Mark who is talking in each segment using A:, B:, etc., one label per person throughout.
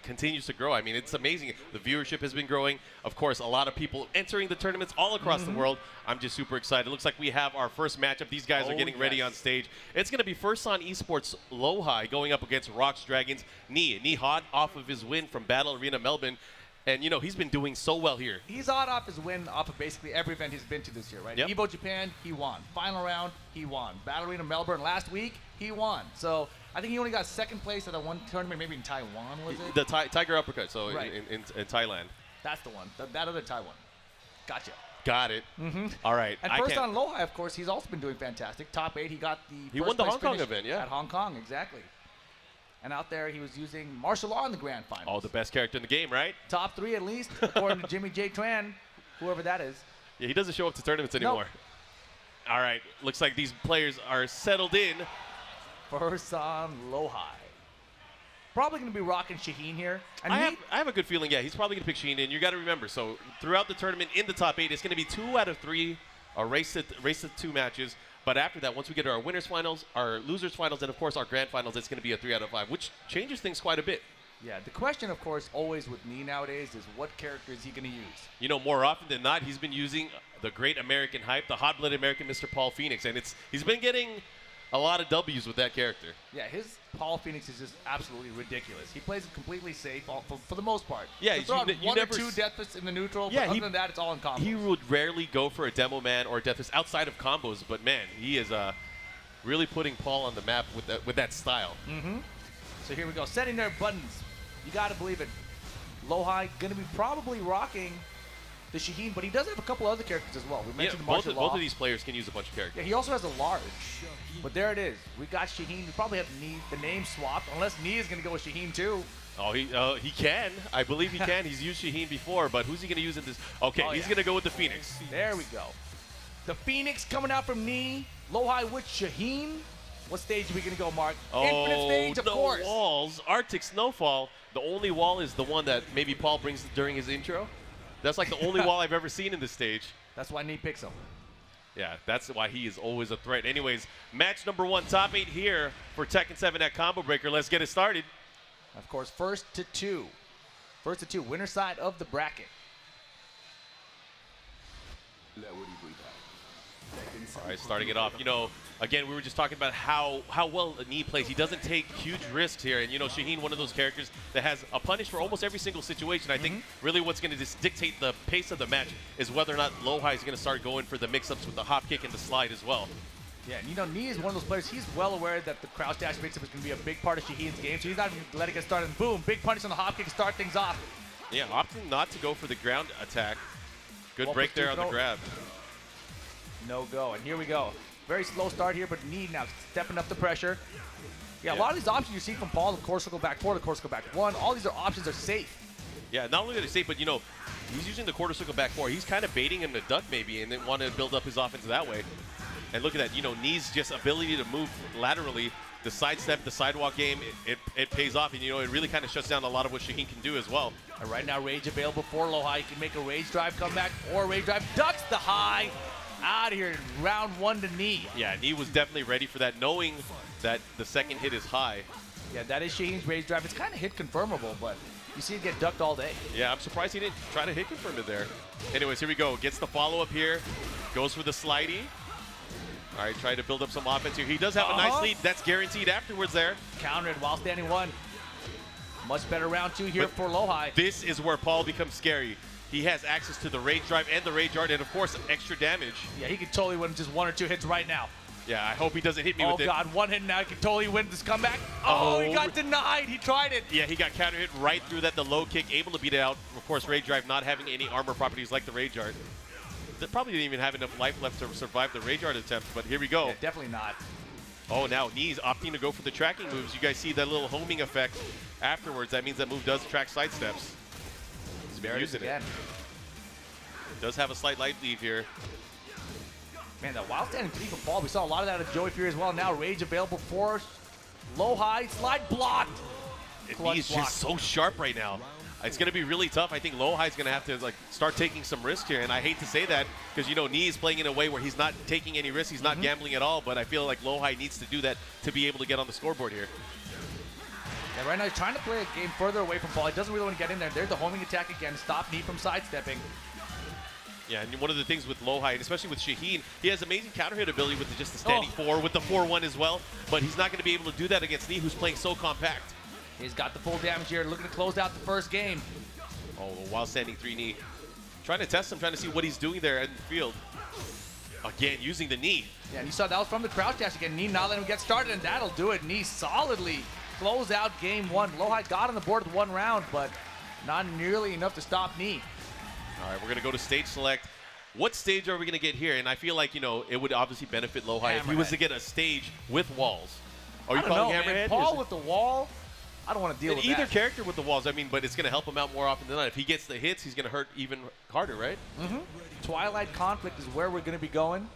A: continues to grow. I mean, it's amazing. The viewership has been growing. Of course, a lot of people entering the tournaments all across the world. I'm just super excited. It looks like we have our first matchup. These guys are getting ready on stage. It's going to be Fursan Esports Lowhigh going up against ROX Dragons. Knee hot off of his win from Battle Arena Melbourne. And, you know, he's been doing so well here.
B: He's hot off his win off of basically every event he's been to this year, right?
A: Yep.
B: Evo Japan, he won. Final round, he won. Battle Arena Melbourne last week, he won. So I think he only got second place at the one tournament, maybe in Taiwan, was it?
A: The Tiger Uppercut, so
B: Right.
A: in Thailand.
B: That's the one. That other Taiwan. Gotcha.
A: Got it. All right.
B: And first on Lowhigh, of course, he's also been doing fantastic. Top 8, he got the
A: He
B: first
A: won the
B: place
A: Hong Kong
B: finish
A: event, yeah.
B: At Hong Kong, exactly. And out there, he was using martial law in the grand finals.
A: Oh, the best character in the game, right?
B: Top 3 at least, according to Jimmy J. Tran, whoever that is.
A: Yeah, he doesn't show up to tournaments anymore. All right. Looks like these players are settled in.
B: Fursan Lowhigh. Probably going to be rocking Shaheen here. And
A: I have a good feeling, yeah, he's probably going to pick Sheen in. You got to remember, so throughout the tournament in the top 8, it's going to be 2 out of 3, a race to 2 matches. But after that, once we get to our winners finals, our losers finals, and of course our grand finals, it's going to be a 3 out of 5, which changes things quite a bit.
B: Yeah, the question, of course, always with me nowadays is what character is he going to use?
A: You know, more often than not, he's been using the great American hype, the hot-blooded American Mr. Paul Phoenix, and he's been getting a lot of W's with that character.
B: Yeah, his Paul Phoenix is just absolutely ridiculous. He plays it completely safe for the most part.
A: Yeah,
B: He'll throw out
A: you
B: one
A: never
B: or 2 deaths in the neutral,
A: Yeah,
B: but other than that, it's all in combos.
A: He would rarely go for a demo man or a death outside of combos, but man, he is really putting Paul on the map with that style.
B: So here we go, setting their buttons. You got to believe it. Lowhigh going to be probably rocking the Shaheen, but he does have a couple other characters as well. We mentioned
A: both
B: martial law.
A: of these players can use a bunch of characters.
B: Yeah, he also has a large. But there it is. We got Shaheen. We probably have the name swapped, unless Nee is going to go with Shaheen too.
A: Oh, he can. I believe he can. He's used Shaheen before, but who's he going to use in this? Okay, he's going to go with the Phoenix.
B: There we go. The Phoenix coming out from Nee. Lowhigh with Shaheen. What stage are we going to go, Mark? Infinite stage, of
A: no
B: course.
A: walls. Arctic Snowfall. The only wall is the one that maybe Paul brings during his intro. That's like the only wall I've ever seen in this stage.
B: That's why Nee picks him.
A: Yeah, that's why he is always a threat. Anyways, match number 1, top 8 here for Tekken 7 at Combo Breaker. Let's get it started.
B: Of course, first to 2. First to 2, winner side of the bracket.
A: All right, starting it off. You know, again, we were just talking about how well Nee plays. He doesn't take huge risks here. And, you know, Shaheen, one of those characters that has a punish for almost every single situation. I think really what's going to dictate the pace of the match is whether or not Lowhigh is going to start going for the mix-ups with the hop kick and the slide as well.
B: Yeah, and you know, Nee is one of those players, he's well aware that the crouch dash mix-up is going to be a big part of Shaheen's game, so he's not even letting it get started. And boom, big punish on the hop kick to start things off.
A: Yeah, opting not to go for the ground attack. Good break there on the grab.
B: No go, and here we go. Very slow start here, but Nee now stepping up the pressure. Yeah, a lot of these options you see from Paul, the course circle back 4, the course circle back 1, all these options are safe.
A: Yeah, not only are they safe, but, you know, he's using the quarter circle back 4. He's kind of baiting him to duck maybe and then want to build up his offense that way. And look at that, you know, Nee's just ability to move laterally, the sidestep, the sidewalk game, it pays off. And, you know, it really kind of shuts down a lot of what Shaheen can do as well.
B: And right now, Rage available for Lowhigh. He can make a Rage drive comeback or Rage drive. Ducks the high. Out of here, round 1 to Nee.
A: Yeah, Nee was definitely ready for that, knowing that the second hit is high.
B: Yeah, that is Shaheen's Rage drive. It's kind of hit confirmable, but you see it get ducked all day.
A: Yeah, I'm surprised he didn't try to hit confirm it there. Anyways, here we go. Gets the follow-up here. Goes for the slidey. All right, try to build up some offense here. He does have a nice lead. That's guaranteed afterwards there.
B: Countered while standing 1. Much better round 2 here for Lowhigh.
A: This is where Paul becomes scary. He has access to the Rage Drive and the Rage Art, and of course, extra damage.
B: Yeah, he could totally win just 1 or 2 hits right now.
A: Yeah, I hope he doesn't hit me with it.
B: Oh, God, 1 hit now. He can totally win this comeback. Oh, he got denied. He tried it.
A: Yeah, he got counter hit right through that, the low kick, able to beat it out. Of course, Rage Drive not having any armor properties like the Rage Art. They probably didn't even have enough life left to survive the Rage Art attempt, but here we go.
B: Yeah, definitely not.
A: Oh, now Nee's opting to go for the tracking moves. You guys see that little homing effect afterwards. That means that move does track side steps. He's been using it. Does have a slight light lead here.
B: Man, that wild standing 3 from Paul. We saw a lot of that at Joey Fury as well. Now Rage available for Lowhigh. Slide blocked.
A: He's just so sharp right now. It's going to be really tough. I think Lowhigh's going to have to start taking some risk here, and I hate to say that because, you know, Nee is playing in a way where he's not taking any risks. He's not gambling at all, but I feel like Lowhigh needs to do that to be able to get on the scoreboard here.
B: Yeah, right now he's trying to play a game further away from Paul. He doesn't really want to get in there. There's the homing attack again. Stop Knee from sidestepping.
A: Yeah, and one of the things with Lowhigh, and especially with Shaheen, he has amazing counter hit ability with just the standing 4, with the 4-1 as well, but he's not going to be able to do that against Knee, who's playing so compact.
B: He's got the full damage here, looking to close out the first game.
A: Oh, while standing 3 Knee. Trying to test him, trying to see what he's doing there in the field. Again, using the knee.
B: Yeah, and you saw that was from the crouch dash again. Knee not letting him get started, and that'll do it. Knee solidly close out game 1. Lowhigh got on the board with 1 round, but not nearly enough to stop Knee.
A: All right, we're going to go to stage select. What stage are we going to get here? And I feel like, you know, it would obviously benefit Lowhigh if he was to get a stage with walls. Are you calling Hammerhead?
B: Paul with the wall? I don't want to deal with
A: either
B: that.
A: character with the walls, I mean, but it's going to help him out more often than not. If he gets the hits, he's going to hurt even harder, right?
B: Mm-hmm. Twilight Conflict is where we're going to be going.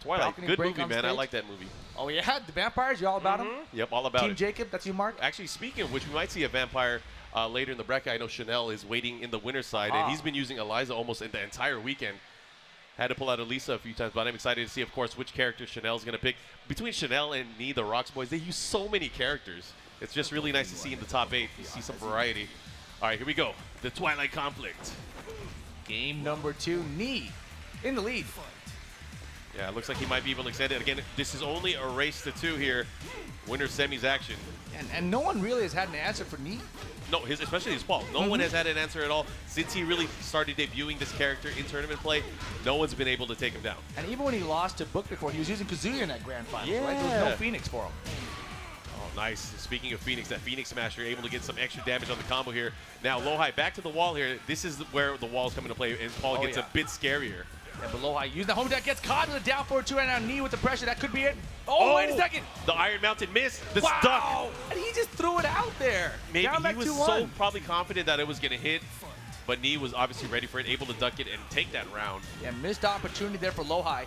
A: Twilight,
B: Balcony
A: good
B: break
A: movie,
B: on
A: man. I
B: stage.
A: like that movie.
B: Oh, yeah? The vampires? You all about them?
A: Yep, all about
B: Team
A: it.
B: Jacob, that's you, Mark?
A: Actually, speaking of which, we might see a vampire later in the bracket. I know Chanel is waiting in the winner's side, and he's been using Eliza almost in the entire weekend. Had to pull out Elisa a few times, but I'm excited to see, of course, which character Chanel's going to pick. Between Chanel and me, the ROX boys, they use so many characters. It's just really nice to see in the top 8. You see some variety. All right, here we go. The Twilight Conflict.
B: Game number 2, Knee in the lead.
A: Yeah, it looks like he might be able to extend it. Again, this is only a race to 2 here. Winner semis action.
B: And no one really has had an answer for Knee.
A: No, especially his Paul. No one has had an answer at all since he really started debuting this character in tournament play. No one's been able to take him down.
B: And even when he lost to Book before, he was using Kazuya in that grand final, right? There was
A: Yeah.
B: no Phoenix for him.
A: Oh, nice. Speaking of Phoenix, that Phoenix Smasher able to get some extra damage on the combo here. Now, Lowhigh back to the wall here. This is where the walls come into play, and Paul gets a bit scarier.
B: Yeah, but Lowhigh using the home attack, gets caught with a down forward 2 and now Knee with the pressure. That could be it. Oh, wait a second.
A: The Iron Mountain miss. The
B: Wow.
A: stuck.
B: And he just threw it out there.
A: Maybe
B: down back
A: he was
B: 2-1.
A: so probably confident that it was going to hit, but Knee was obviously ready for it, able to duck it and take that round.
B: Yeah, missed opportunity there for Lowhigh.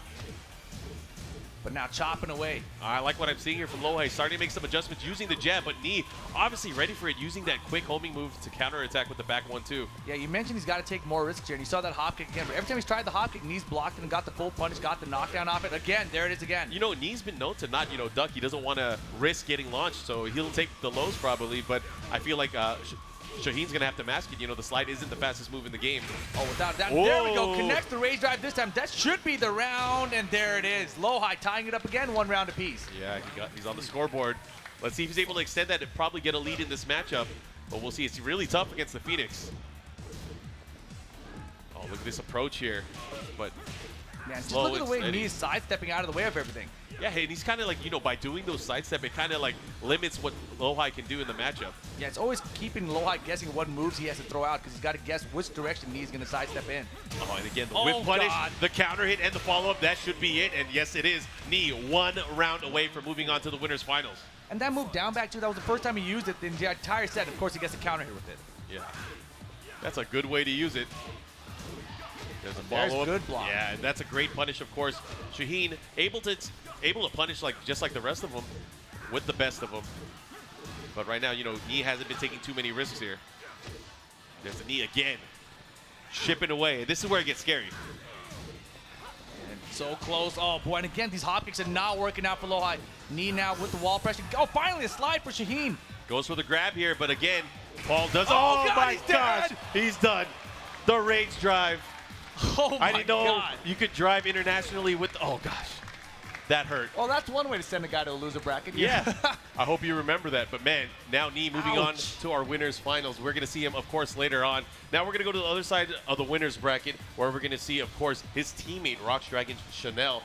B: But now chopping away.
A: I like what I'm seeing here from Lowhigh, starting to make some adjustments using the jab, but Knee obviously ready for it, using that quick homing move to counter attack with the back 1-2.
B: Yeah, you mentioned he's got to take more risks here, and you saw that hop kick again. But every time he's tried the hop kick, Knee's blocked it and got the full punish, got the knockdown off it. Again, there it is again.
A: You know, Knee's been known to not, duck. He doesn't want to risk getting launched, so he'll take the lows probably, but I feel like Shaheen's going to have to mask it. The slide isn't the fastest move in the game.
B: Oh, without that,
A: Whoa.
B: there we go. Connects the rage drive this time. That should be the round, and there it is. Lowhigh tying it up again, 1 round apiece.
A: Yeah, he's on the scoreboard. Let's see if he's able to extend that and probably get a lead in this matchup. But we'll see. It's really tough against the Phoenix. Oh, look at this approach here. But
B: Man, just
A: slow
B: look at the
A: and
B: way
A: steady.
B: Knee's sidestepping out of the way of everything.
A: Yeah, and he's kind of like, by doing those sidestep, it kind of like limits what Lowhigh can do in the matchup.
B: Yeah, it's always keeping Lowhigh guessing what moves he has to throw out because he's got to guess which direction Knee's going to sidestep in.
A: Oh, and again, the whip punish,
B: God.
A: the counter hit, and the follow-up, that should be it. And yes, it is. Knee 1 round away from moving on to the winner's finals.
B: And that move down back, too, that was the first time he used it in the entire set. Of course, he gets a counter hit with it.
A: Yeah. That's a good way to use it. There's a
B: There's
A: follow-up.
B: good block.
A: Yeah, and that's a great punish, of course. Shaheen able to punish just like the rest of them, with the best of them. But right now, Knee hasn't been taking too many risks here. There's the knee again. Chipping away. This is where it gets scary.
B: And so close. Oh, boy. And again, these hop kicks are not working out for Lowhigh. Knee now with the wall pressure. Oh, finally a slide for Shaheen.
A: Goes for the grab here, but again, Paul does.
B: Oh, God,
A: my
B: he's
A: gosh.
B: dead.
A: He's done. The rage drive.
B: Oh, my
A: I didn't know
B: God.
A: you could drive internationally with. Oh, gosh. That hurt.
B: Well, that's one way to send a guy to a loser bracket.
A: Yeah. I hope you remember that. But, man, now Knee moving on
B: Ouch.
A: to our winners finals. We're going to see him, of course, later on. Now we're going to go to the other side of the winners bracket where we're going to see, of course, his teammate, ROX Dragon Chanel.